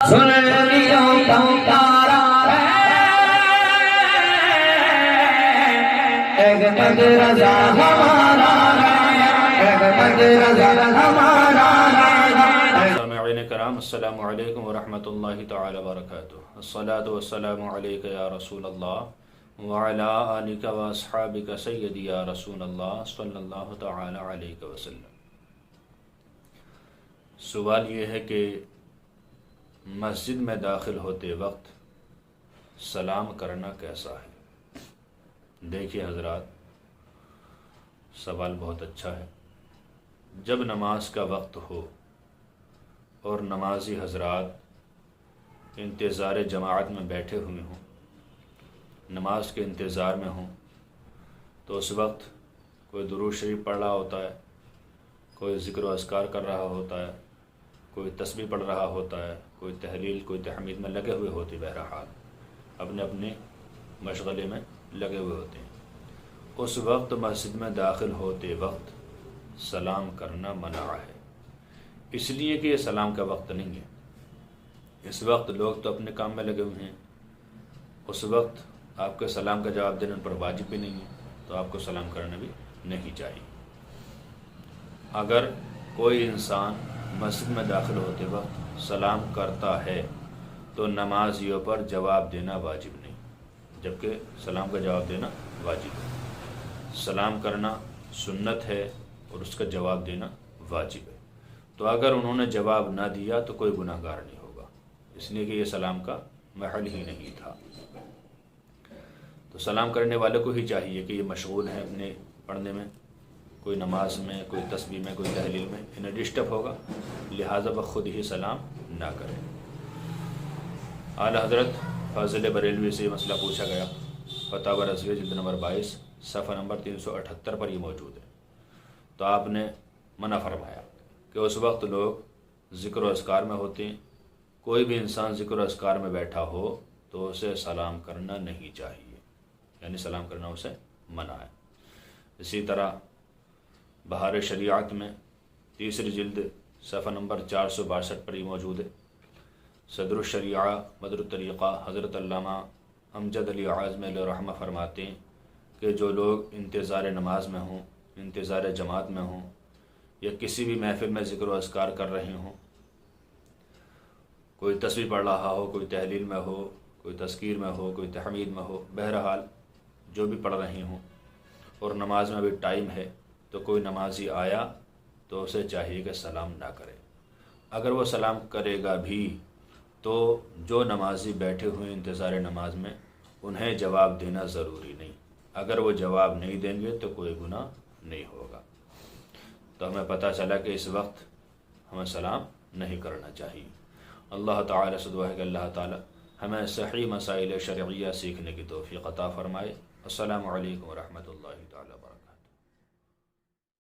سنیوں کا تارا ایک مدرسہ ہمارا ایک مدرسہ ہمارا۔ سامعین کرام، السلام علیکم ورحمۃ اللہ تعالی وبرکاتہ۔ الصلاۃ والسلام علیک یا رسول اللہ وعلی آلک واصحابک سیدی یا رسول اللہ صلی اللہ تعالی علیہ وسلم۔ سوال یہ ہے کہ مسجد میں داخل ہوتے وقت سلام کرنا کیسا ہے؟ دیکھیے حضرات، سوال بہت اچھا ہے۔ جب نماز کا وقت ہو اور نمازی حضرات انتظار جماعت میں بیٹھے ہوئے ہوں، نماز کے انتظار میں ہوں، تو اس وقت کوئی درود شریف پڑھ رہا ہوتا ہے، کوئی ذکر و اذکار کر رہا ہوتا ہے، کوئی تسبیح پڑھ رہا ہوتا ہے، کوئی تحلیل کوئی تحمید میں لگے ہوئے ہوتے، بہرحال اپنے اپنے مشغلے میں لگے ہوئے ہوتے ہیں۔ اس وقت مسجد میں داخل ہوتے وقت سلام کرنا منع ہے، اس لیے کہ یہ سلام کا وقت نہیں ہے۔ اس وقت لوگ تو اپنے کام میں لگے ہوئے ہیں، اس وقت آپ کے سلام کا جواب دینے پر واجب بھی نہیں ہے، تو آپ کو سلام کرنا بھی نہیں چاہیے۔ اگر کوئی انسان مسجد میں داخل ہوتے وقت سلام کرتا ہے تو نمازیوں پر جواب دینا واجب نہیں، جبکہ سلام کا جواب دینا واجب ہے۔ سلام کرنا سنت ہے اور اس کا جواب دینا واجب ہے، تو اگر انہوں نے جواب نہ دیا تو کوئی گناہ گار نہیں ہوگا، اس لیے کہ یہ سلام کا محل ہی نہیں تھا۔ تو سلام کرنے والے کو ہی چاہیے کہ یہ مشغول ہیں اپنے پڑھنے میں، کوئی نماز میں، کوئی تسبیح میں، کوئی تحلیل میں، انہیں ڈسٹرب ہوگا، لہٰذا وہ خود ہی سلام نہ کریں۔ اعلیٰ حضرت فاضل بریلوی سے یہ مسئلہ پوچھا گیا، فتاوی رضویہ جلد نمبر 22 صفحہ نمبر 378 پر یہ موجود ہے۔ تو آپ نے منع فرمایا کہ اس وقت لوگ ذکر و اذکار میں ہوتے ہیں، کوئی بھی انسان ذکر و اذکار میں بیٹھا ہو تو اسے سلام کرنا نہیں چاہیے، یعنی سلام کرنا اسے منع ہے۔ اسی طرح بہار شریعت میں تیسری جلد صفحہ نمبر 462 پر یہ موجود ہے۔ صدر الشریعہ مدر الطریقہ حضرت علامہ امجد علی اعظمی علیہ الرحمہ فرماتے ہیں کہ جو لوگ انتظار نماز میں ہوں، انتظار جماعت میں ہوں، یا کسی بھی محفل میں ذکر و اذکار کر رہے ہوں، کوئی تسبیح پڑھ رہا ہو، کوئی تحلیل میں ہو، کوئی تذکیر میں ہو، کوئی تحمید میں ہو، بہرحال جو بھی پڑھ رہے ہوں اور نماز میں بھی ٹائم ہے، تو کوئی نمازی آیا تو اسے چاہیے کہ سلام نہ کرے۔ اگر وہ سلام کرے گا بھی تو جو نمازی بیٹھے ہوئے انتظار نماز میں انہیں جواب دینا ضروری نہیں، اگر وہ جواب نہیں دیں گے تو کوئی گناہ نہیں ہوگا۔ تو ہمیں پتہ چلا کہ اس وقت ہمیں سلام نہیں کرنا چاہیے۔ اللہ تعالی سے دعا ہے کہ اللہ تعالی ہمیں صحیح مسائل شرعیہ سیکھنے کی توفیق عطا فرمائے۔ السلام علیکم ورحمۃ اللہ تعالی وبرکاتہ۔